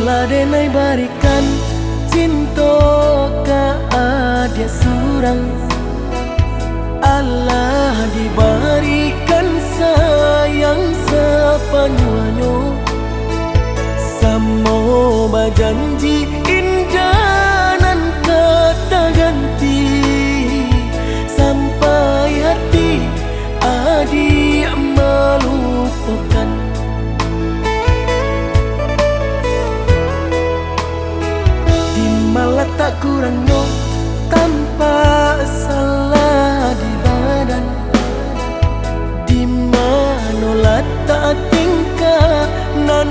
Ladenai barikan cinta ka adia surang, Allah diberikan sayang sepanjangnya. Samo berjanji indah nan kata ganti, sampai hati adik melupakan. Di malah tak kurangnya tanpa salah di badan, di mana letak tingkah nan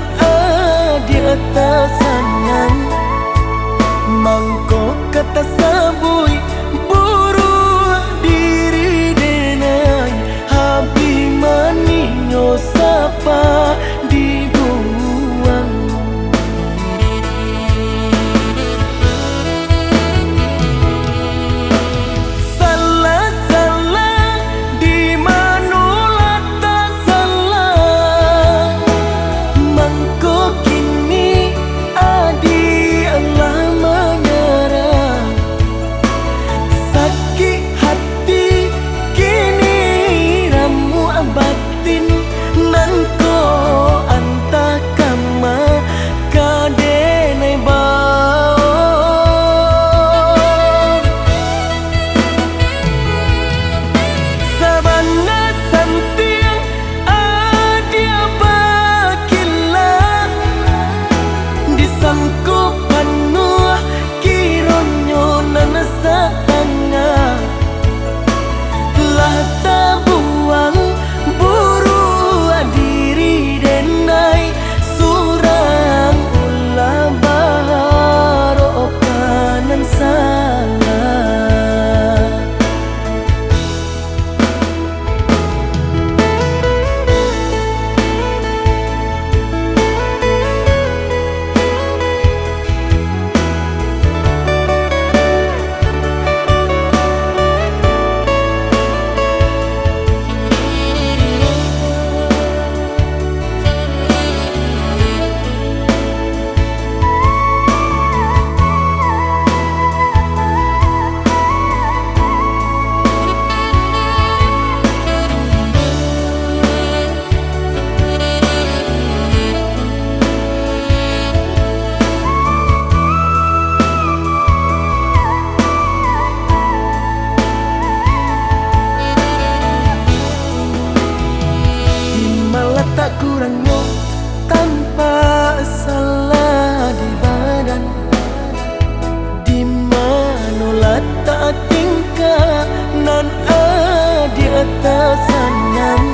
di atas sanang. Mangko kata sabui buru diri denai, habi maninyo sapa dibuang. Salah-salah di mana letak salah, mangko kini adi Allah menyerah. Sakit hati kini ramu abatin, nan ko antah kama kadenai bau. Sabana santiang adia bakilah, disangkup penuh kironyo nanasa tangga. Lah tabuang buru diri denai, surang ulah baharo kanan salah. Tak kurangnya tanpa salah di badan, di mana letak tingkah nan di atas sanang.